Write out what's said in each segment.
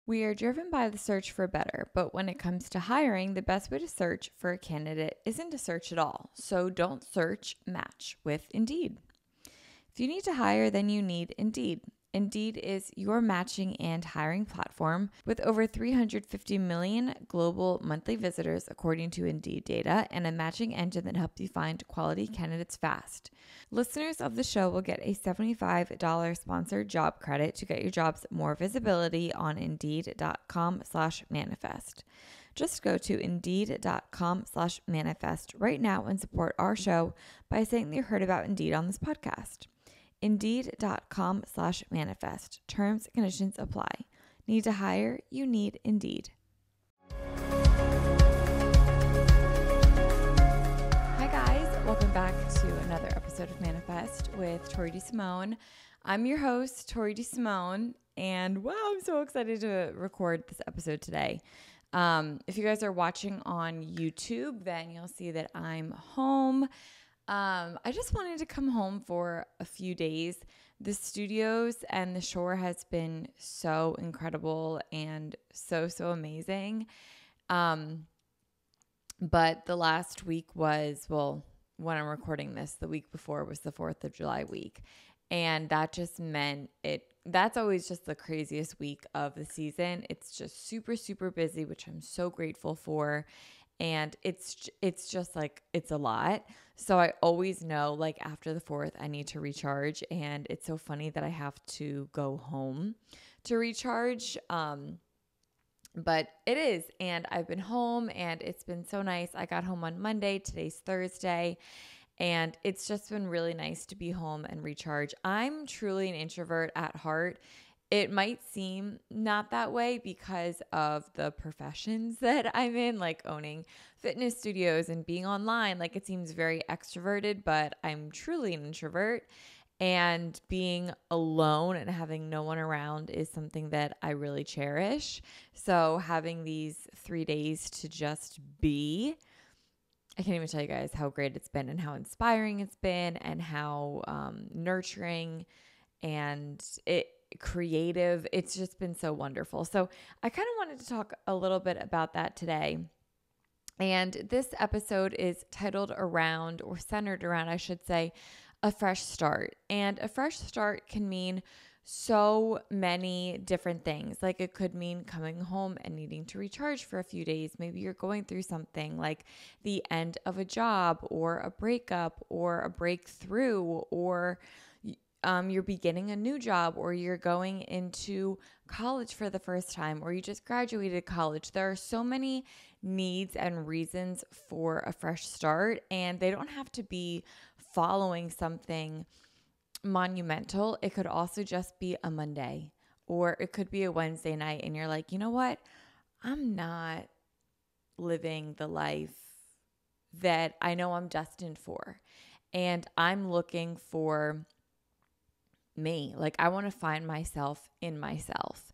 We are driven by the search for better, but when it comes to hiring, the best way to search for a candidate isn't to search at all. So don't search, match with Indeed. If you need to hire, then you need Indeed. Indeed is your matching and hiring platform with over 350 million global monthly visitors, according to Indeed data, and a matching engine that helps you find quality candidates fast. Listeners of the show will get a $75 sponsored job credit to get your jobs more visibility on Indeed.com/manifest. Just go to Indeed.com/manifest right now and support our show by saying that you heard about Indeed on this podcast. Indeed.com/manifest. Terms and conditions apply. Need to hire? You need Indeed. Hi guys, welcome back to another episode of Manifest with Tori DeSimone. I'm your host, Tori DeSimone, and wow, I'm so excited to record this episode today. If you guys are watching on YouTube, then you'll see that I'm home. I just wanted to come home for a few days. The studios and the shore has been so incredible and so amazing. But the last week was, well, when I'm recording this, the week before was the 4th of July week. And that just meant that's always just the craziest week of the season. It's just super busy, which I'm so grateful for. And it's just like, it's a lot. So I always know, like, after the 4th, I need to recharge. And it's so funny that I have to go home to recharge. But it is. And I've been home and it's been so nice. I got home on Monday. Today's Thursday. And it's just been really nice to be home and recharge. I'm truly an introvert at heart. It might seem not that way because of the professions that I'm in, like owning fitness studios and being online. Like, it seems very extroverted, but I'm truly an introvert. And being alone and having no one around is something that I really cherish. So having these 3 days to just be, I can't even tell you guys how great it's been and how inspiring it's been and how nurturing and creative. It's just been so wonderful. So I kind of wanted to talk a little bit about that today. And this episode is titled around, or centered around, I should say, a fresh start. And a fresh start can mean so many different things. Like, it could mean coming home and needing to recharge for a few days. Maybe you're going through something like the end of a job or a breakup or a breakthrough, or you're beginning a new job, or you're going into college for the first time, or you just graduated college. There are so many needs and reasons for a fresh start, and they don't have to be following something monumental. It could also just be a Monday, or it could be a Wednesday night, and you're like, you know what? I'm not living the life that I know I'm destined for, and I'm looking for me. Like, I want to find myself in myself.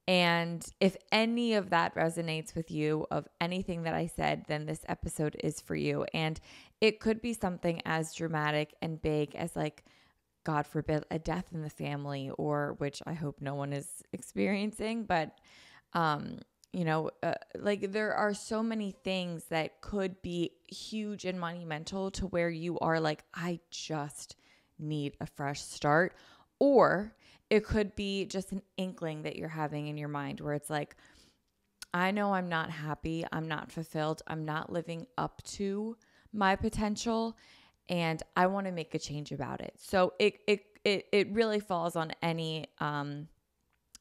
And if any of that resonates with you, of anything that I said, then this episode is for you. And it could be something as dramatic and big as, like, God forbid, a death in the family, or which I hope no one is experiencing. But, like, there are so many things that could be huge and monumental to where you are like, I just need a fresh start. Or it could be just an inkling that you're having in your mind where it's like, I know I'm not happy, I'm not fulfilled, I'm not living up to my potential, and I want to make a change about it. So it really falls on any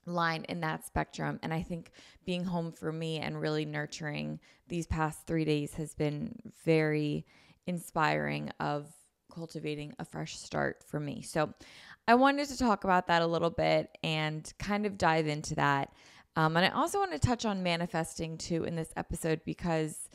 line in that spectrum. And I think being home for me and really nurturing these past 3 days has been very inspiring of cultivating a fresh start for me. So I wanted to talk about that a little bit and kind of dive into that. And I also want to touch on manifesting too in this episode, because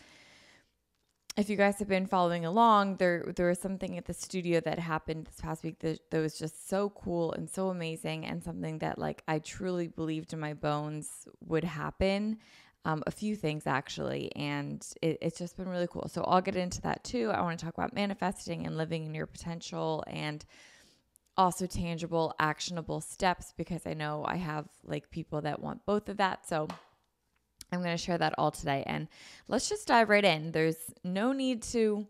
if you guys have been following along, there was something at the studio that happened this past week that was just so cool and so amazing, and something that, like, I truly believed in my bones would happen. A few things actually, and it's just been really cool. So I'll get into that too. I want to talk about manifesting and living in your potential and also tangible, actionable steps, because I know I have like people that want both of that. So I'm going to share that all today, and let's just dive right in. There's no need to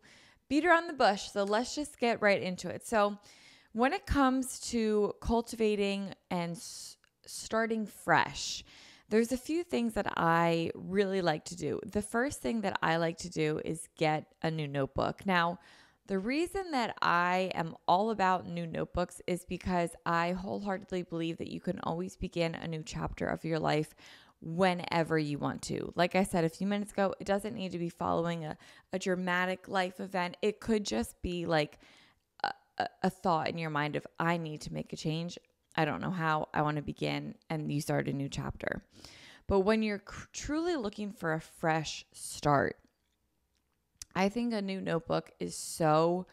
beat around the bush. So let's just get right into it. So when it comes to cultivating and starting fresh, there's a few things that I really like to do. The first thing that I like to do is get a new notebook. Now, the reason that I am all about new notebooks is because I wholeheartedly believe that you can always begin a new chapter of your life whenever you want to. Like I said a few minutes ago, it doesn't need to be following a dramatic life event. It could just be like a thought in your mind of, I need to make a change. I don't know how. I want to begin, and you start a new chapter. But when you're truly looking for a fresh start, I think a new notebook is so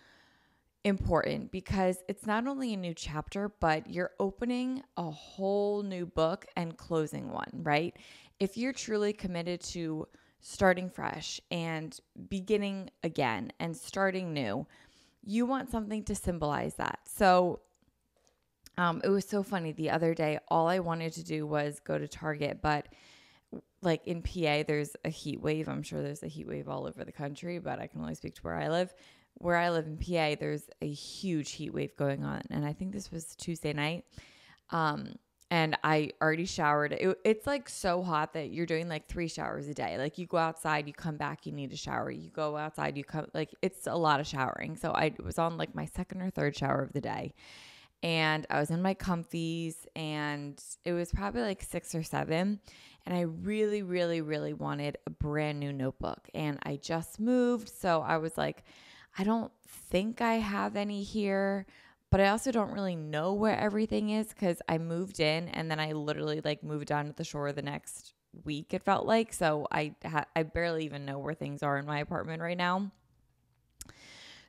important, because it's not only a new chapter, but you're opening a whole new book and closing one, right? If you're truly committed to starting fresh and beginning again and starting new, you want something to symbolize that. So it was so funny. The other day, all I wanted to do was go to Target, but like in PA, there's a heat wave. I'm sure there's a heat wave all over the country, but I can only speak to where I live. Where I live in PA, there's a huge heat wave going on. And I think this was Tuesday night. And I already showered. It's like so hot that you're doing like 3 showers a day. Like you go outside, you come back, you need a shower. You go outside, you come, like it's a lot of showering. So I was on like my second or third shower of the day. And I was in my comfies, and it was probably like 6 or 7. And I really, really, really wanted a brand new notebook. And I just moved. So I was like, I don't think I have any here, but I also don't really know where everything is, because I moved in and then I literally like moved down to the shore the next week, it felt like. So I barely even know where things are in my apartment right now.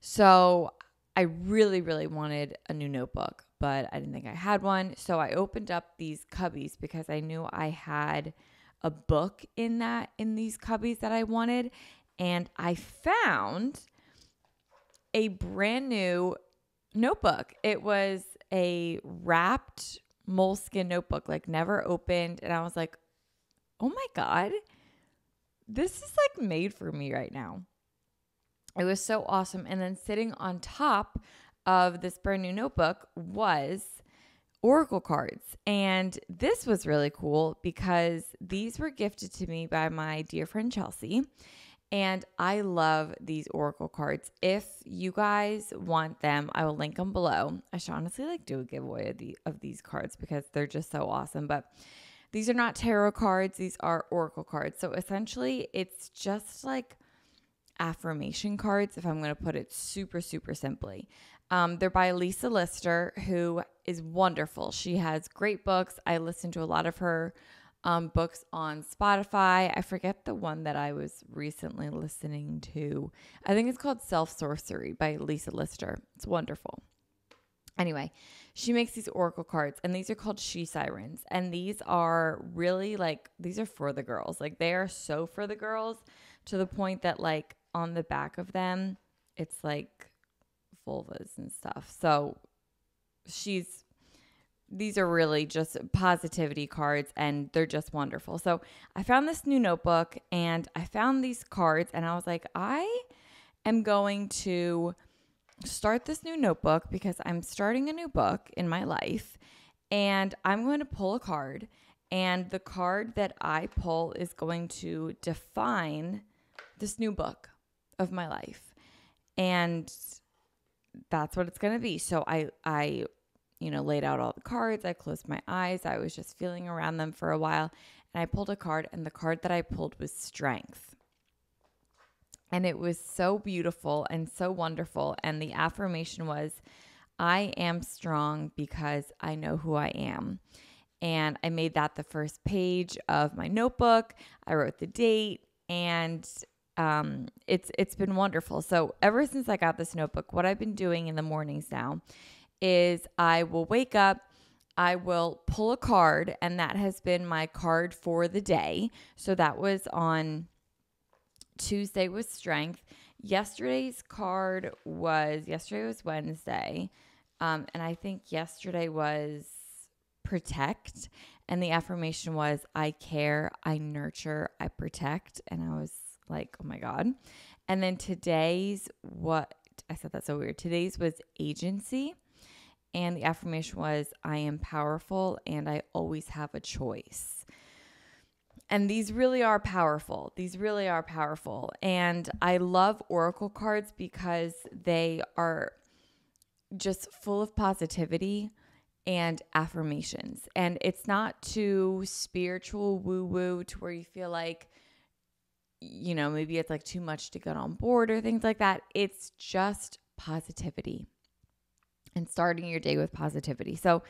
So I really, really wanted a new notebook, but I didn't think I had one. So I opened up these cubbies because I knew I had a book in these cubbies that I wanted. And I found a brand new notebook. It was a wrapped moleskin notebook, like never opened. And I was like, oh my God, this is like made for me right now. It was so awesome. And then sitting on top of this brand new notebook was oracle cards. And this was really cool because these were gifted to me by my dear friend Chelsea. And I love these oracle cards. If you guys want them, I will link them below. I should honestly like do a giveaway of these cards because they're just so awesome. But these are not tarot cards. These are oracle cards. So essentially, it's just like affirmation cards, if I'm going to put it super, super simply. They're by Lisa Lister, who is wonderful. She has great books. I listen to a lot of her books on Spotify. I forget the one that I was recently listening to. I think it's called Self-Sorcery by Lisa Lister. It's wonderful. Anyway, she makes these oracle cards, and these are called She Sirens. And these are really like, these are for the girls. Like they are so for the girls, to the point that like on the back of them, it's like vulvas and stuff. So these are really just positivity cards, and they're just wonderful. So I found this new notebook, and I found these cards, and I was like, I am going to start this new notebook because I'm starting a new book in my life, and I'm going to pull a card, and the card that I pull is going to define this new book of my life. And that's what it's going to be. So I laid out all the cards. I closed my eyes. I was just feeling around them for a while, and I pulled a card, and the card that I pulled was Strength. And it was so beautiful and so wonderful. And the affirmation was, I am strong because I know who I am. And I made that the first page of my notebook. I wrote the date, and it's been wonderful. So ever since I got this notebook, what I've been doing in the mornings now is I will wake up, I will pull a card, and that has been my card for the day. So that was on Tuesday was Strength. Yesterday was Wednesday. And I think yesterday was protect. And the affirmation was, I care, I nurture, I protect. And I was like, oh my God. And then today's I said that so weird. Today's was agency. And the affirmation was, I am powerful and I always have a choice. And these really are powerful. These really are powerful. And I love oracle cards because they are just full of positivity and affirmations. And it's not too spiritual woo-woo to where you feel like, maybe it's like too much to get on board or things like that. It's just positivity and starting your day with positivity. So,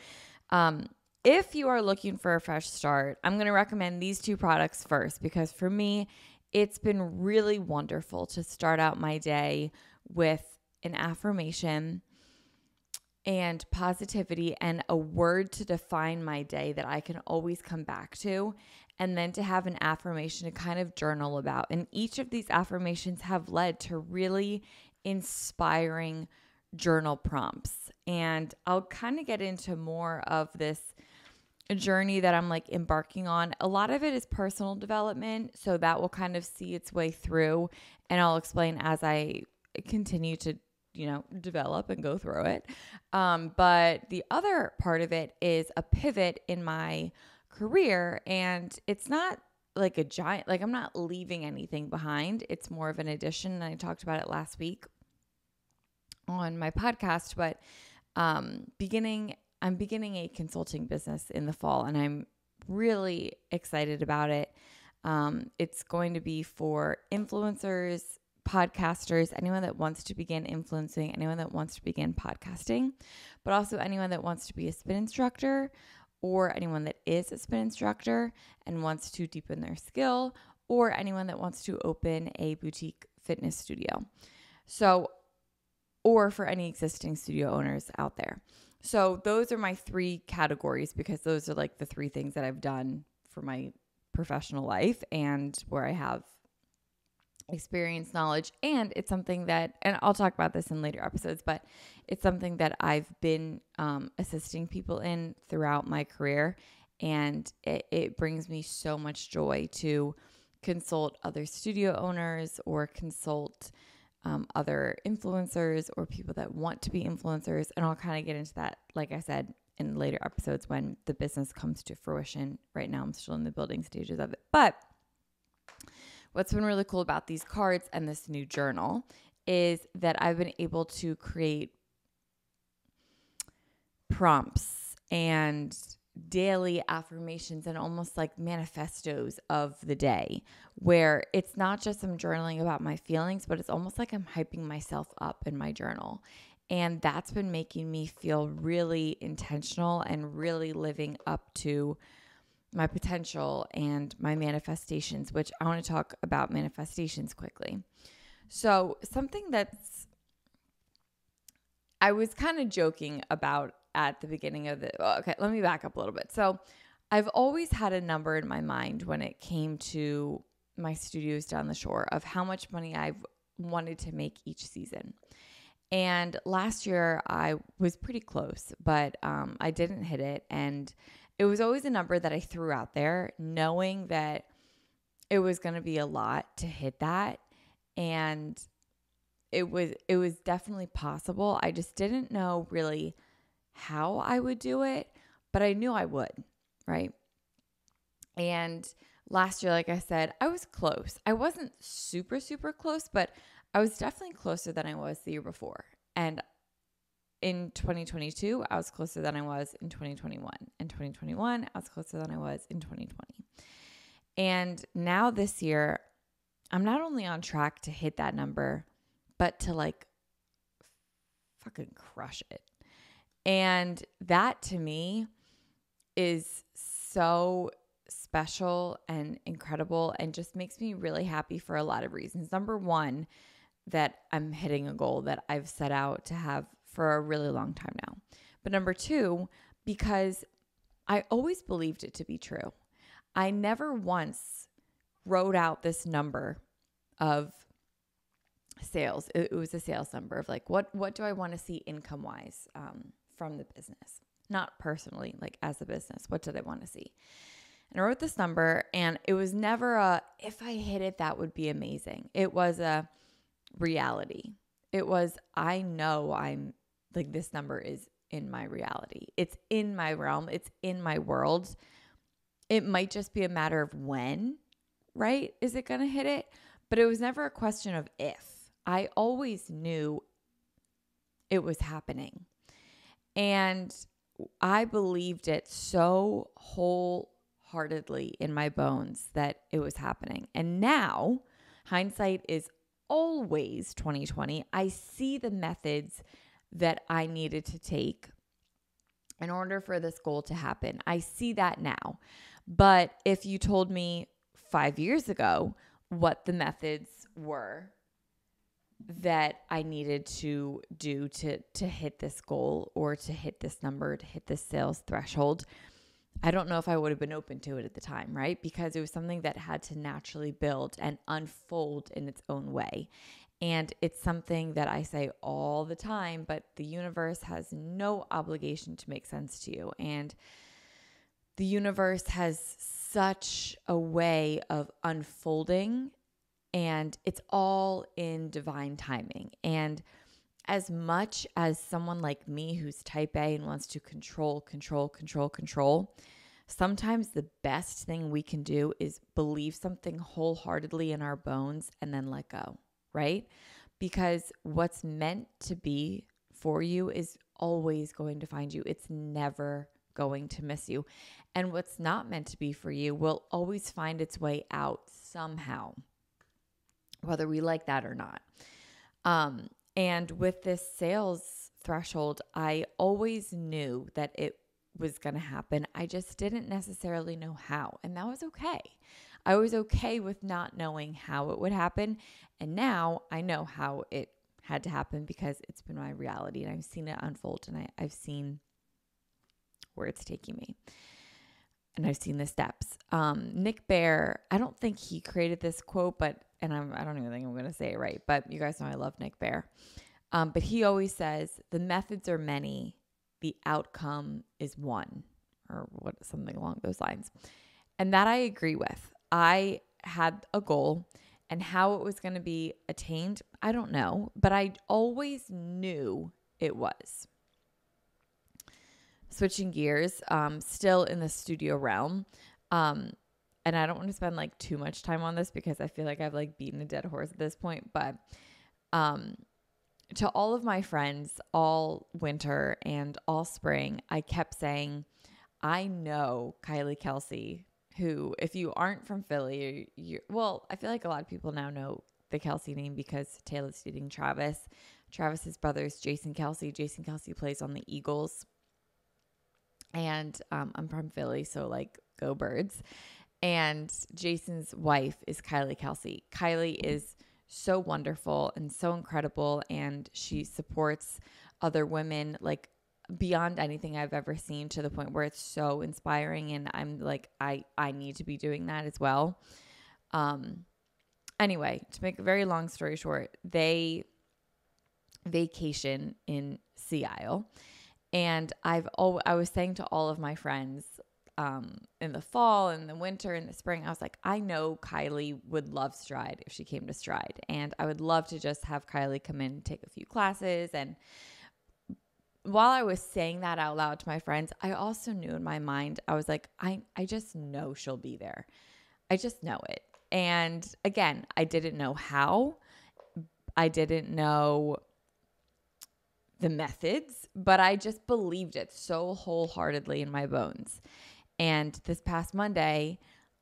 if you are looking for a fresh start, I'm going to recommend these two products first because for me, it's been really wonderful to start out my day with an affirmation and positivity and a word to define my day that I can always come back to, and then to have an affirmation to kind of journal about. And each of these affirmations have led to really inspiring journal prompts. And I'll kind of get into more of this journey that I'm like embarking on. A lot of it is personal development, so that will kind of see its way through, and I'll explain as I continue to develop and go through it. But the other part of it is a pivot in my career, and it's not like a giant, like I'm not leaving anything behind. It's more of an addition, and I talked about it last week on my podcast, but I'm beginning a consulting business in the fall, and I'm really excited about it. It's going to be for influencers, podcasters, anyone that wants to begin influencing, anyone that wants to begin podcasting, but also anyone that wants to be a spin instructor or anyone that is a spin instructor and wants to deepen their skill, or anyone that wants to open a boutique fitness studio. So, or for any existing studio owners out there. So those are my three categories because those are like the three things that I've done for my professional life and where I have experience, knowledge, and it's something that, and I'll talk about this in later episodes, but it's something that I've been assisting people in throughout my career, and it brings me so much joy to consult other studio owners or consult other influencers or people that want to be influencers. And I'll kind of get into that, like I said, in later episodes when the business comes to fruition. Right now, I'm still in the building stages of it. But what's been really cool about these cards and this new journal is that I've been able to create prompts and daily affirmations and almost like manifestos of the day, where it's not just I'm journaling about my feelings, but it's almost like I'm hyping myself up in my journal. And that's been making me feel really intentional and really living up to my potential and my manifestations, which I want to talk about manifestations quickly. So something I was kind of joking about at the beginning of okay, let me back up a little bit. So I've always had a number in my mind when it came to my studios down the shore of how much money I've wanted to make each season. And last year I was pretty close, but I didn't hit it. And it was always a number that I threw out there knowing that it was going to be a lot to hit that. And it was definitely possible. I just didn't know really how I would do it, but I knew I would, right? And last year, like I said, I was close. I wasn't super, super close, but I was definitely closer than I was the year before. And in 2022, I was closer than I was in 2021. In 2021, I was closer than I was in 2020. And now this year, I'm not only on track to hit that number, but to like fucking crush it. And that to me is so special and incredible and just makes me really happy for a lot of reasons. Number one, that I'm hitting a goal that I've set out to have for a really long time now. But number two, because I always believed it to be true. I never once wrote out this number of sales. It was a sales number of like, what do I want to see income wise from the business? Not personally, like as a business. What did I want to see? And I wrote this number, and it was never if I hit it, that would be amazing. It was a reality. It was, I know I'm like, this number is in my reality. It's in my realm. It's in my world. It might just be a matter of when, right? Is it going to hit it? But it was never a question of if. I always knew it was happening. And I believed it so wholeheartedly in my bones that it was happening. And now, hindsight is always 2020. I see the methods that I needed to take in order for this goal to happen. I see that now. But if you told me 5 years ago what the methods were that I needed to do to hit this goal or to hit this number, to hit this sales threshold, I don't know if I would have been open to it at the time, right? Because it was something that had to naturally build and unfold in its own way. And it's something that I say all the time, but the universe has no obligation to make sense to you. And the universe has such a way of unfolding, and it's all in divine timing. And as much as someone like me who's type A and wants to control, sometimes the best thing we can do is believe something wholeheartedly in our bones and then let go, right? Because what's meant to be for you is always going to find you. It's never going to miss you. And what's not meant to be for you will always find its way out somehow, whether we like that or not. And with this sales threshold, I always knew that it was going to happen. I just didn't necessarily know how. And that was okay. I was okay with not knowing how it would happen. And now I know how it had to happen because it's been my reality and I've seen it unfold and I've seen where it's taking me. And I've seen the steps. Nick Bear, I don't think he created this quote, but I don't even think I'm going to say it right, but you guys know I love Nick Bear. But he always says, the methods are many, the outcome is one, or something along those lines. And that I agree with. I had a goal, and how it was going to be attained, I don't know, but I always knew it was. Switching gears, still in the studio realm. And I don't want to spend like too much time on this because I feel like I've like beaten a dead horse at this point. But to all of my friends, all winter and all spring, I kept saying, I know Kylie Kelsey, who, if you aren't from Philly, well, I feel like a lot of people now know the Kelsey name because Taylor's dating Travis. Travis's brother is Jason Kelsey. Jason Kelsey plays on the Eagles. And I'm from Philly, so like go Birds. And Jason's wife is Kylie Kelsey. Kylie is so wonderful and so incredible, and she supports other women like beyond anything I've ever seen, to the point where it's so inspiring, and I'm like, I need to be doing that as well. Anyway, to make a very long story short, they vacation in Sea Isle. And I was saying to all of my friends in the fall, in the winter, in the spring, I was like, I know Kylie would love Stride if she came to Stride. And I would love to just have Kylie come in and take a few classes. And while I was saying that out loud to my friends, I also knew in my mind, I was like, I just know she'll be there. I just know it. And again, I didn't know how. I didn't know the methods, but I just believed it so wholeheartedly in my bones. And this past Monday,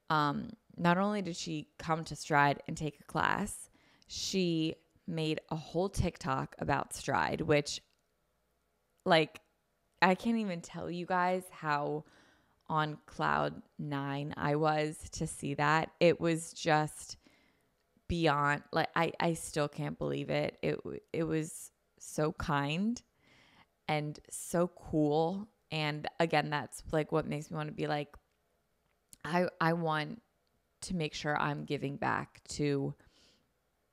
not only did she come to Stride and take a class, she made a whole TikTok about Stride, which, like, I can't even tell you guys how on cloud 9 I was to see that. It was just beyond, like, I still can't believe it. It was so kind and so cool. And again, that's like what makes me want to be like, I want to make sure I'm giving back to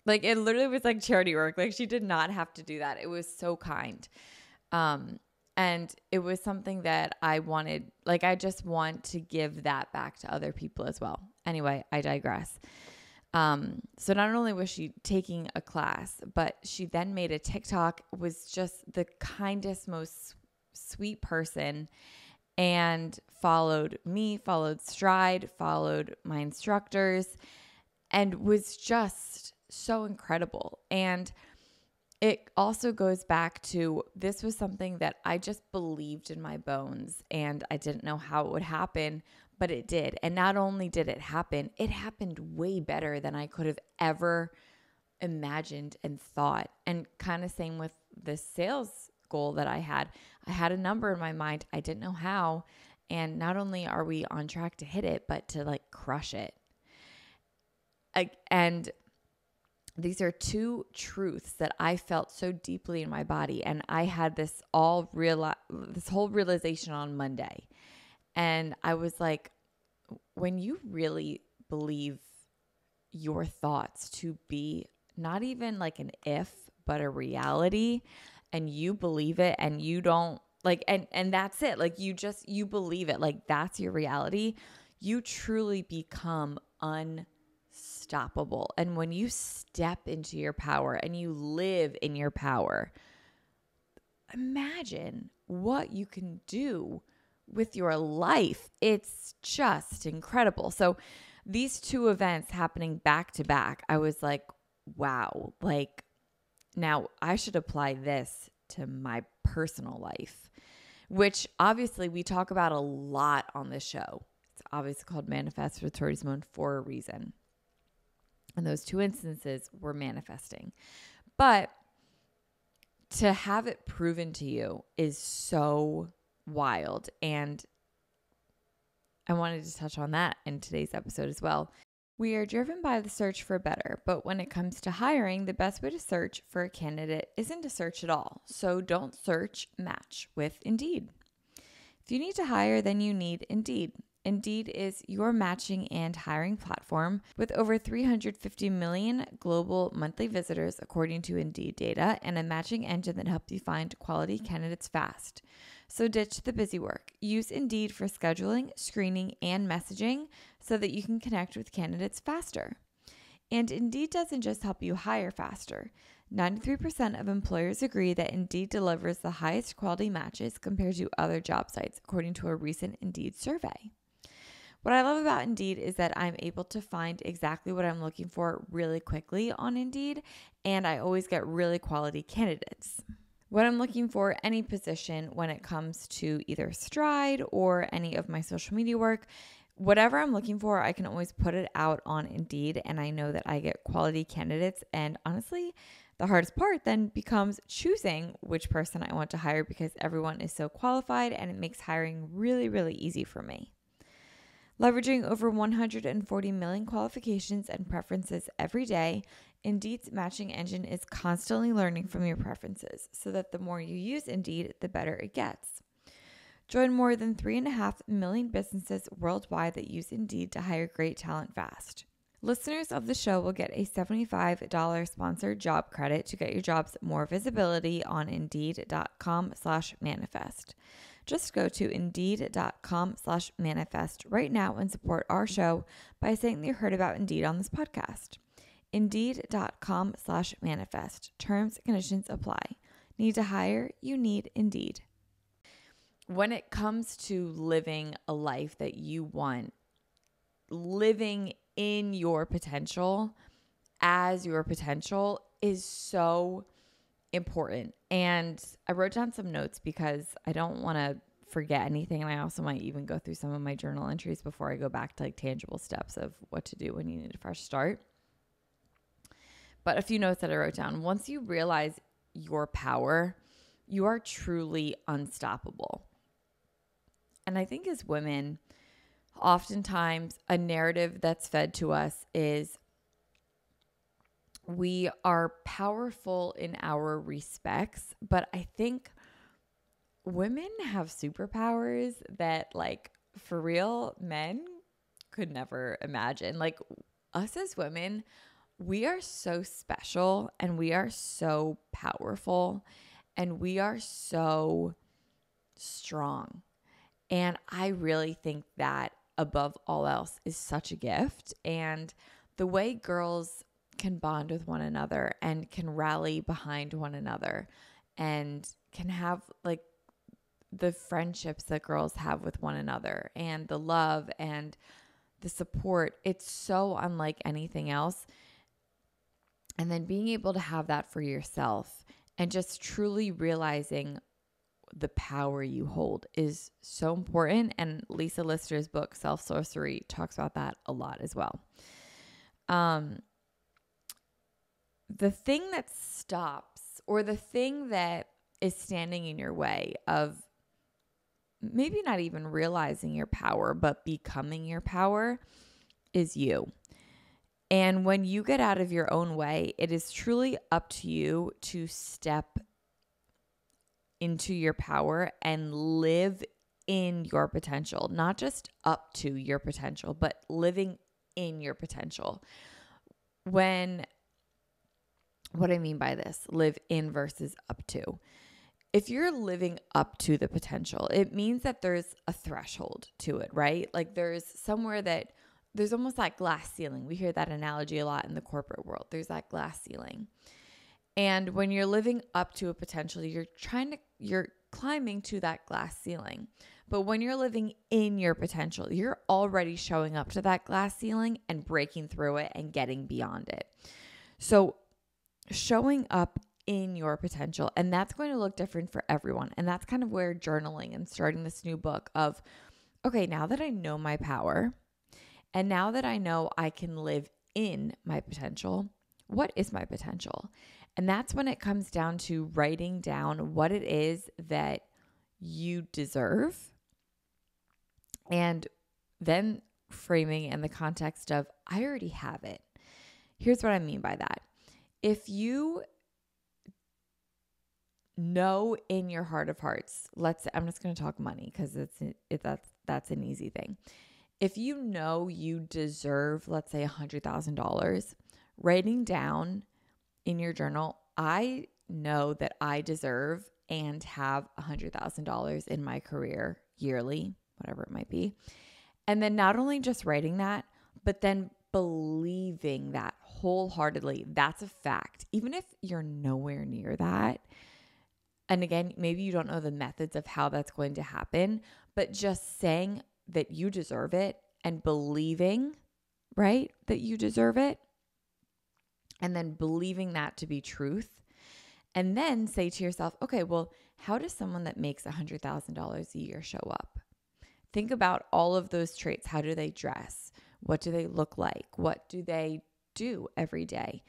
Like it literally was like charity work. Like she did not have to do that. It was so kind. And it was something that I wanted, like I just want to give that back to other people as well. Anyway, I digress. So not only was she taking a class, but she then made a TikTok, was just the kindest, most sweet person, and followed me, followed Stride, followed my instructors, and was just so incredible. And it also goes back to, this was something that I just believed in my bones, and I didn't know how it would happen, but it did. And not only did it happened way better than I could have ever imagined and thought. And kind of same with the sales goal that I had. I had a number in my mind. I didn't know how. And not only are we on track to hit it, but to like crush it. And these are two truths that I felt so deeply in my body. And I had this whole realization on Monday. And I was like, when you really believe your thoughts to be not even like an if, but a reality, and you believe it, and you don't like, and that's it. Like you believe it. Like that's your reality. You truly become unstoppable. And when you step into your power and you live in your power, imagine what you can do with your life. It's just incredible. So these two events happening back to back, I was like, wow, like now I should apply this to my personal life, which obviously we talk about a lot on this show. It's obviously called Manifest with Tori DeSimone for a reason. And those two instances were manifesting. But to have it proven to you is so wild. And I wanted to touch on that in today's episode as well. We are driven by the search for better, but when it comes to hiring, the best way to search for a candidate isn't to search at all. So don't search, match with Indeed. If you need to hire, then you need Indeed. Indeed is your matching and hiring platform with over 350 million global monthly visitors, according to Indeed data, and a matching engine that helps you find quality candidates fast. So ditch the busy work. Use Indeed for scheduling, screening, and messaging so that you can connect with candidates faster. And Indeed doesn't just help you hire faster. 93% of employers agree that Indeed delivers the highest quality matches compared to other job sites, according to a recent Indeed survey. What I love about Indeed is that I'm able to find exactly what I'm looking for really quickly on Indeed, and I always get really quality candidates. What I'm looking for, any position when it comes to either Stride or any of my social media work, whatever I'm looking for, I can always put it out on Indeed, and I know that I get quality candidates. And honestly, the hardest part then becomes choosing which person I want to hire, because everyone is so qualified, and it makes hiring really, really easy for me. Leveraging over 140 million qualifications and preferences every day, Indeed's matching engine is constantly learning from your preferences so that the more you use Indeed, the better it gets. Join more than 3.5 million businesses worldwide that use Indeed to hire great talent fast. Listeners of the show will get a $75 sponsored job credit to get your jobs more visibility on Indeed.com/manifest. Just go to Indeed.com/manifest right now and support our show by saying that you heard about Indeed on this podcast. Indeed.com/manifest. Terms and conditions apply. Need to hire? You need Indeed. When it comes to living a life that you want, living in your potential, as your potential, is so important. And I wrote down some notes because I don't want to forget anything. And I also might even go through some of my journal entries before I go back to like tangible steps of what to do when you need a fresh start. But a few notes that I wrote down. Once you realize your power, you are truly unstoppable. And I think as women, oftentimes a narrative that's fed to us is we are powerful in our respects, but I think women have superpowers that, like, for real, men could never imagine. Like, us as women, we are so special and we are so powerful and we are so strong. And I really think that above all else is such a gift. And the way girls can bond with one another and can rally behind one another and can have like the friendships that girls have with one another and the love and the support, it's so unlike anything else. And then being able to have that for yourself and just truly realizing the power you hold is so important. And Lisa Lister's book, Self-Sorcery, talks about that a lot as well. The thing that stops, or the thing that is standing in your way of maybe not even realizing your power, but becoming your power, is you. And when you get out of your own way, it is truly up to you to step into your power and live in your potential, not just up to your potential, but living in your potential. What I mean by this, live in versus up to. If you're living up to the potential, it means that there's a threshold to it, right? Like there's somewhere that there's almost that glass ceiling. We hear that analogy a lot in the corporate world. There's that glass ceiling. And when you're living up to a potential, you're climbing to that glass ceiling. But when you're living in your potential, you're already showing up to that glass ceiling and breaking through it and getting beyond it. So showing up in your potential, and that's going to look different for everyone. And that's kind of where journaling and starting this new book of, okay, now that I know my power and now that I know I can live in my potential, what is my potential? And that's when it comes down to writing down what it is that you deserve and then framing in the context of, I already have it. Here's what I mean by that. If you know in your heart of hearts, I'm just going to talk money because that's an easy thing. If you know you deserve, let's say $100,000, writing down in your journal, I know that I deserve and have $100,000 in my career yearly, whatever it might be. And then not only just writing that, but then believing that wholeheartedly. That's a fact. Even if you're nowhere near that. And again, maybe you don't know the methods of how that's going to happen, but just saying that you deserve it and believing, right, that you deserve it. And then believing that to be truth. And then say to yourself, okay, well, how does someone that makes $100,000 a year show up? Think about all of those traits. How do they dress? What do they look like? What do they do every day?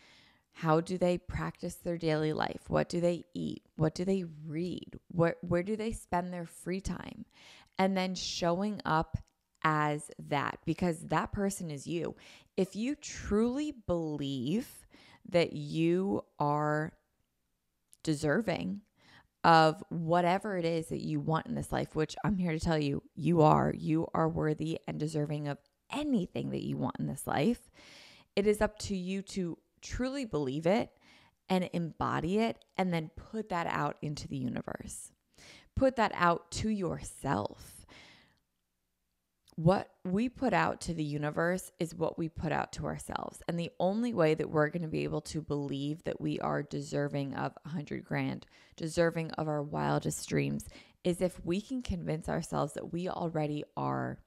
How do they practice their daily life? What do they eat? What do they read? Where do they spend their free time? And then showing up as that, because that person is you. If you truly believe that you are deserving of whatever it is that you want in this life, which I'm here to tell you, you are worthy and deserving of anything that you want in this life. It is up to you to truly believe it and embody it and then put that out into the universe. Put that out to yourself. What we put out to the universe is what we put out to ourselves. And the only way that we're going to be able to believe that we are deserving of $100,000, deserving of our wildest dreams, is if we can convince ourselves that we already are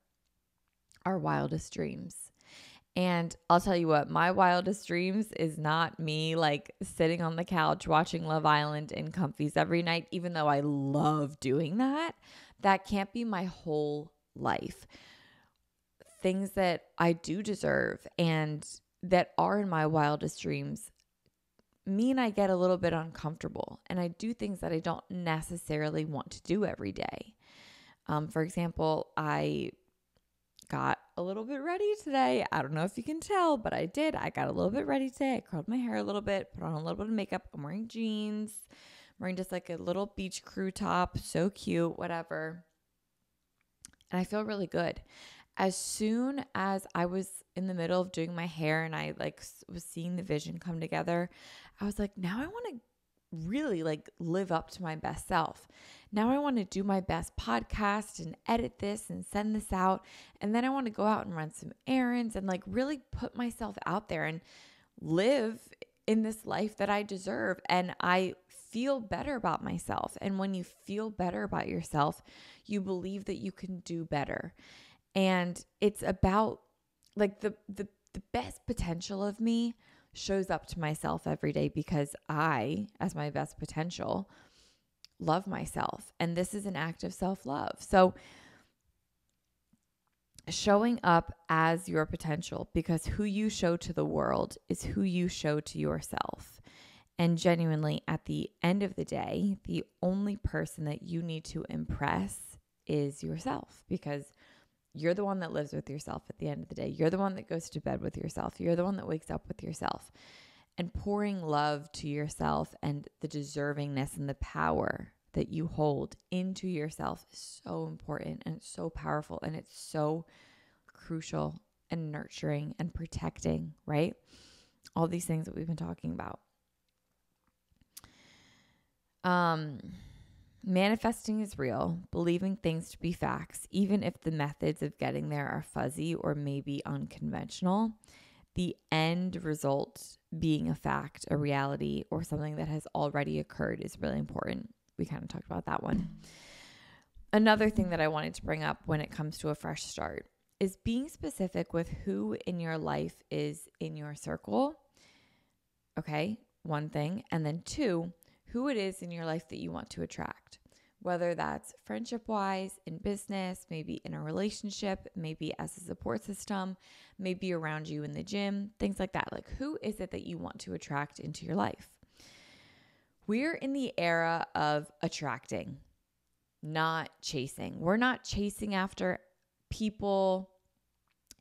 our wildest dreams. And I'll tell you what, my wildest dreams is not me like sitting on the couch watching Love Island in comfies every night, even though I love doing that. That can't be my whole life. Things that I do deserve and that are in my wildest dreams mean I get a little bit uncomfortable and I do things that I don't necessarily want to do every day. For example, I got a little bit ready today. I don't know if you can tell, but I did. I got a little bit ready today. I curled my hair a little bit, put on a little bit of makeup. I'm wearing jeans. I'm wearing just like a little beach crew top. So cute, whatever. And I feel really good. as soon as I was in the middle of doing my hair and I like was seeing the vision come together, I was like, now I want to really like live up to my best self. Now I want to do my best podcast and edit this and send this out. And then I want to go out and run some errands and like really put myself out there and live in this life that I deserve. And I feel better about myself. And when you feel better about yourself, you believe that you can do better. And it's about like the best potential of me shows up to myself every day because I, as my best potential, love myself. And this is an act of self-love. So showing up as your potential, because who you show to the world is who you show to yourself. And genuinely, at the end of the day, the only person that you need to impress is yourself, because you're the one that lives with yourself at the end of the day. You're the one that goes to bed with yourself. You're the one that wakes up with yourself. And pouring love to yourself and the deservingness and the power that you hold into yourself is so important and it's so powerful and it's so crucial and nurturing and protecting, right? All these things that we've been talking about. Manifesting is real, believing things to be facts, even if the methods of getting there are fuzzy or maybe unconventional. The end result being a fact, a reality, or something that has already occurred is really important. We kind of talked about that one. Another thing that I wanted to bring up when it comes to a fresh start is being specific with who in your life is in your circle. Okay, one thing. And then two, who it is in your life that you want to attract, whether that's friendship-wise, in business, maybe in a relationship, maybe as a support system, maybe around you in the gym, things like that. Like, who is it that you want to attract into your life? We're in the era of attracting, not chasing. We're not chasing after people,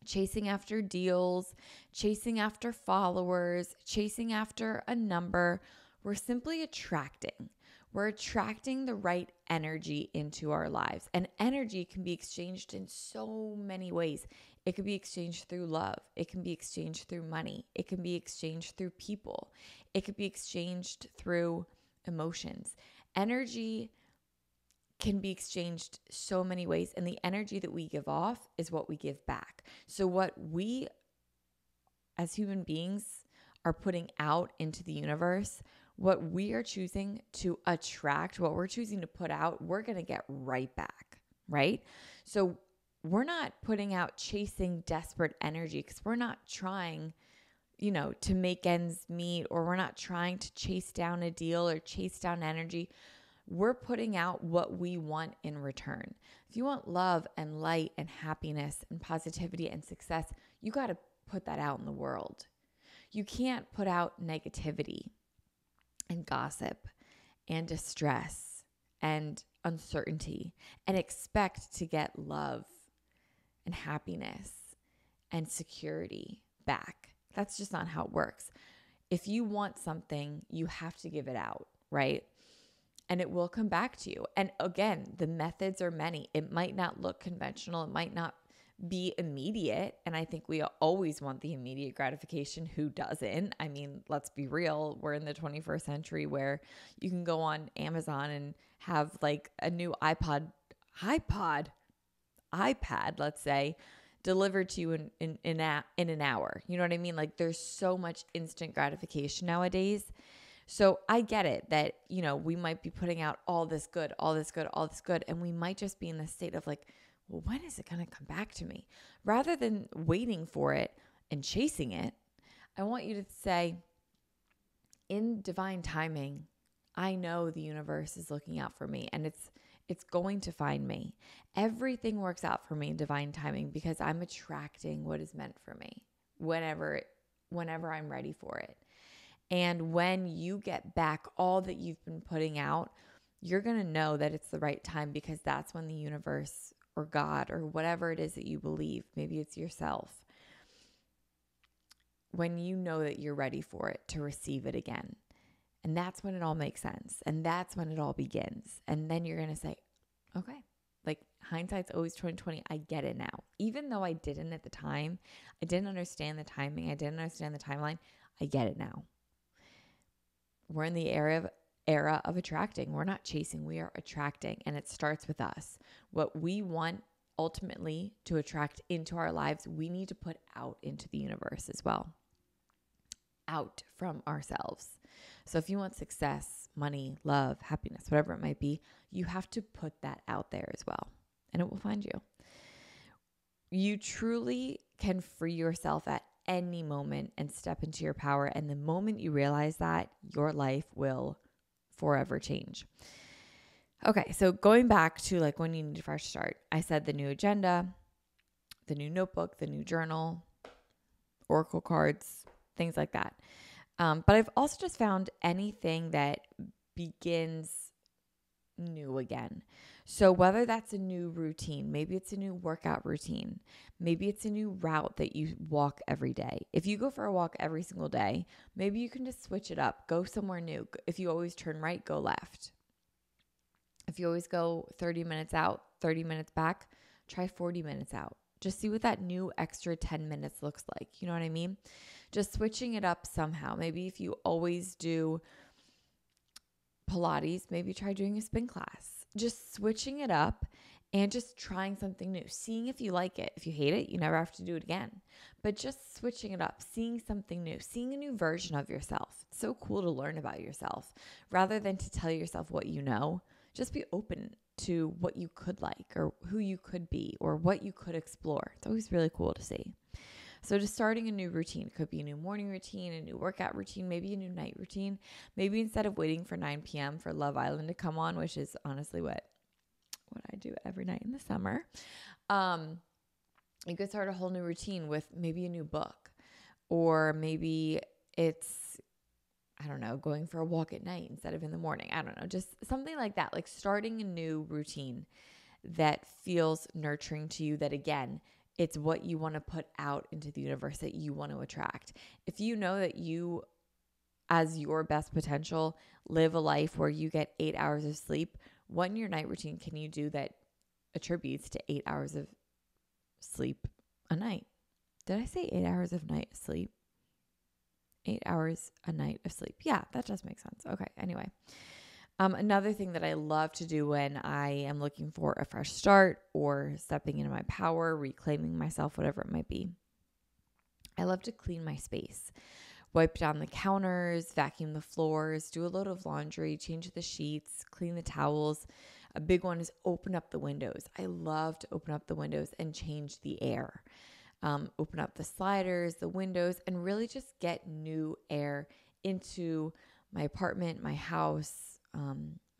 chasing after deals, chasing after followers, chasing after a number. We're simply attracting. We're attracting the right energy into our lives. And energy can be exchanged in so many ways. It can be exchanged through love. It can be exchanged through money. It can be exchanged through people. It could be exchanged through emotions. Energy can be exchanged so many ways. And the energy that we give off is what we give back. So what we as human beings are putting out into the universe, what we are choosing to attract, what we're choosing to put out, we're going to get right back, right? So we're not putting out chasing desperate energy because we're not trying, to make ends meet, or we're not trying to chase down a deal or chase down energy. We're putting out what we want in return. If you want love and light and happiness and positivity and success, you got to put that out in the world. You can't put out negativity and gossip and distress and uncertainty and expect to get love and happiness and security back. That's just not how it works. If you want something, you have to give it out, right? And it will come back to you. And again, the methods are many. It might not look conventional. It might not be immediate. And I think we always want the immediate gratification. Who doesn't? I mean, let's be real. We're in the 21st century where you can go on Amazon and have like a new iPad, let's say, delivered to you in an hour. You know what I mean? Like, there's so much instant gratification nowadays. So I get it that, we might be putting out all this good, and we might just be in the state of like, well, when is it going to come back to me? Rather than waiting for it and chasing it, I want you to say, in divine timing, I know the universe is looking out for me, and it's going to find me. Everything works out for me in divine timing because I'm attracting what is meant for me whenever I'm ready for it. And when you get back all that you've been putting out, you're going to know that it's the right time, because that's when the universe or God or whatever it is that you believe, maybe it's yourself, when you know that you're ready for it to receive it again. And that's when it all makes sense. And that's when it all begins. And then you're going to say, okay, like, Hindsight's always 2020. I get it now. Even though I didn't at the time, I didn't understand the timing. I didn't understand the timeline. I get it now. We're in the era of attracting. We're not chasing. We are attracting. And it starts with us. What we want ultimately to attract into our lives, we need to put out into the universe as well. Out from ourselves. So if you want success, money, love, happiness, whatever it might be, you have to put that out there as well. And it will find you. You truly can free yourself at any moment and step into your power. And the moment you realize that, your life will forever change. Okay, so going back to like when you need a fresh start, I said the new agenda, the new notebook, the new journal, oracle cards, things like that. But I've also just found anything that begins new again. So whether that's a new routine, maybe it's a new workout routine, maybe it's a new route that you walk every day. If you go for a walk every single day, maybe you can just switch it up, go somewhere new. If you always turn right, go left. If you always go 30 minutes out, 30 minutes back, try 40 minutes out. Just see what that new extra 10 minutes looks like. You know what I mean? Just switching it up somehow. Maybe if you always do Pilates, maybe try doing a spin class. Just switching it up and just trying something new. Seeing if you like it. If you hate it, you never have to do it again. But just switching it up, seeing something new, seeing a new version of yourself. It's so cool to learn about yourself. Rather than to tell yourself what you know, just be open to what you could like or who you could be or what you could explore. It's always really cool to see. So just starting a new routine. Could be a new morning routine, a new workout routine, maybe a new night routine. Maybe instead of waiting for 9 p.m. for Love Island to come on, which is honestly what I do every night in the summer, you could start a whole new routine with maybe a new book. Or maybe it's, I don't know, going for a walk at night instead of in the morning. I don't know, just something like that. Like starting a new routine that feels nurturing to you, that again, it's what you want to put out into the universe, that you want to attract. If you know that you, as your best potential, live a life where you get 8 hours of sleep, what in your night routine can you do that attributes to 8 hours of sleep a night? Did I say 8 hours of night sleep? 8 hours a night of sleep. Yeah, that does make sense. Okay, anyway. Another thing that I love to do when I am looking for a fresh start or stepping into my power, reclaiming myself, whatever it might be, I love to clean my space. Wipe down the counters, vacuum the floors, do a load of laundry, change the sheets, clean the towels. A big one is open up the windows. I love to open up the windows and change the air. Open up the sliders, the windows, and really just get new air into my apartment, my house,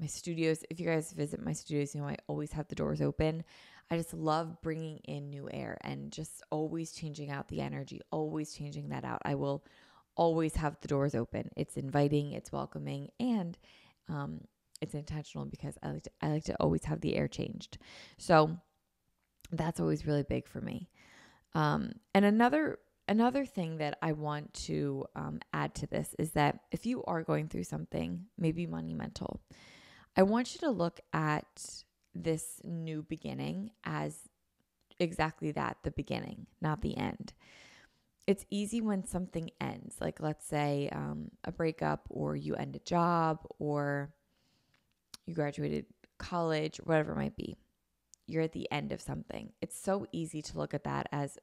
my studios. If you guys visit my studios, you know I always have the doors open. I just love bringing in new air and just always changing out the energy, always changing that out. I will always have the doors open. It's inviting, it's welcoming, and it's intentional because I like to always have the air changed. So that's always really big for me. And another thing that I want to add to this is that if you are going through something, maybe monumental, I want you to look at this new beginning as exactly that, the beginning, not the end. It's easy when something ends, like let's say a breakup, or you end a job, or you graduated college, whatever it might be. You're at the end of something. It's so easy to look at that as,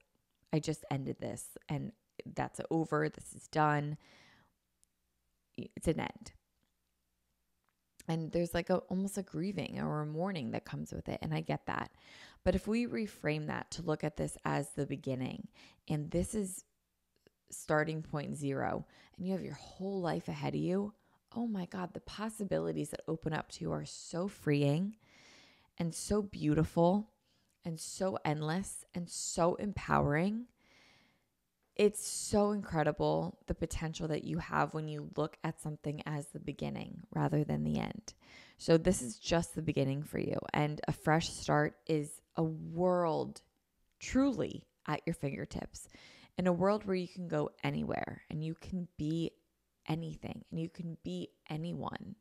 I just ended this and that's over. This is done. It's an end. And there's like almost a grieving or a mourning that comes with it. And I get that. But if we reframe that to look at this as the beginning, and this is starting point 0, and you have your whole life ahead of you, oh my God, the possibilities that open up to you are so freeing and so beautiful and so endless and so empowering. It's so incredible, the potential that you have when you look at something as the beginning rather than the end. So this is just the beginning for you. And a fresh start is a world truly at your fingertips, in a world where you can go anywhere and you can be anything and you can be anyone.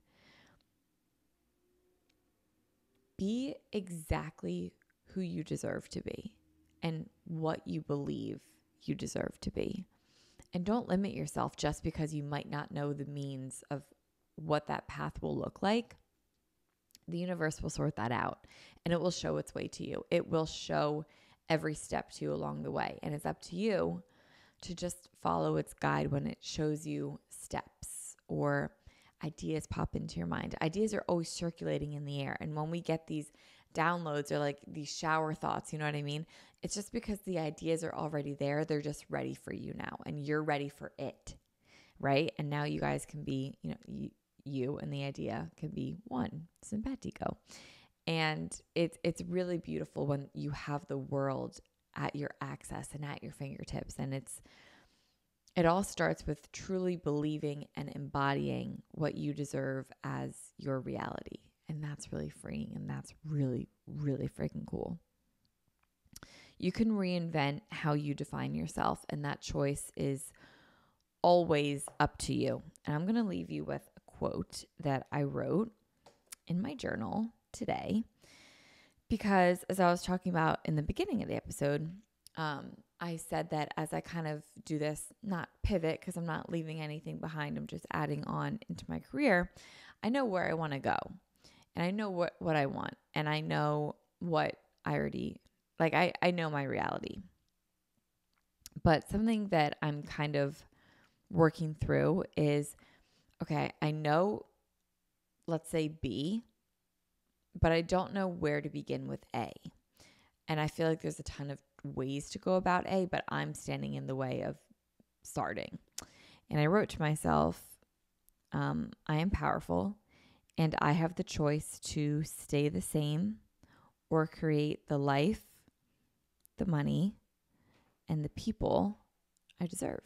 Be exactly who you deserve to be and what you believe you deserve to be. And don't limit yourself just because you might not know the means of what that path will look like. The universe will sort that out and it will show its way to you. It will show every step to you along the way. And it's up to you to just follow its guide when it shows you steps or ideas pop into your mind. Ideas are always circulating in the air. And when we get these downloads or like these shower thoughts, you know what I mean? It's just because the ideas are already there. They're just ready for you now and you're ready for it, right? And now you guys can be, you and the idea can be one, simpatico. And it's really beautiful when you have the world at your access and at your fingertips. And it all starts with truly believing and embodying what you deserve as your reality. And that's really freeing. And that's really, really freaking cool. You can reinvent how you define yourself. And that choice is always up to you. And I'm going to leave you with a quote that I wrote in my journal today. Because as I was talking about in the beginning of the episode, I said that as I kind of do this, not pivot because I'm not leaving anything behind, I'm just adding on into my career, I know where I want to go. And I know what I want. And I know what I already, like I know my reality. But something that I'm kind of working through is, okay, I know, let's say B, but I don't know where to begin with A. And I feel like there's a ton of ways to go about A, but I'm standing in the way of starting. And I wrote to myself, I am powerful and I have the choice to stay the same or create the life, the money, and the people I deserve.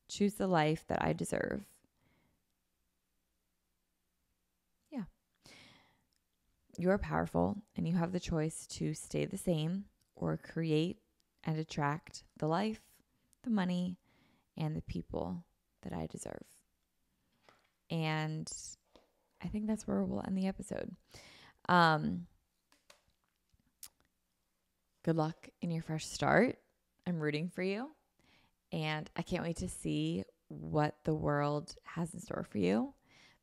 Choose the life that I deserve. You are powerful and you have the choice to stay the same or create and attract the life, the money, and the people that I deserve. And I think that's where we'll end the episode. Good luck in your fresh start. I'm rooting for you. And I can't wait to see what the world has in store for you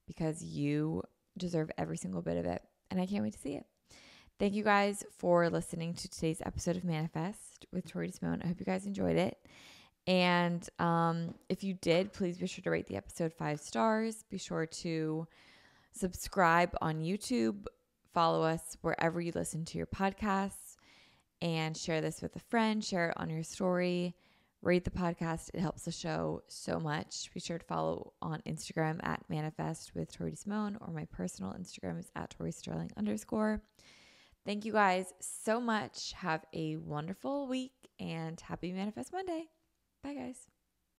because you deserve every single bit of it. And I can't wait to see it. Thank you guys for listening to today's episode of Manifest with Tori DeSimone. I hope you guys enjoyed it. And if you did, please be sure to rate the episode 5 stars. Be sure to subscribe on YouTube. Follow us wherever you listen to your podcasts. And share this with a friend. Share it on your story. Rate the podcast. It helps the show so much. Be sure to follow on Instagram at Manifest with Tori DeSimone, or my personal Instagram is at @ToriSterling_. Thank you guys so much. Have a wonderful week and happy Manifest Monday. Bye guys.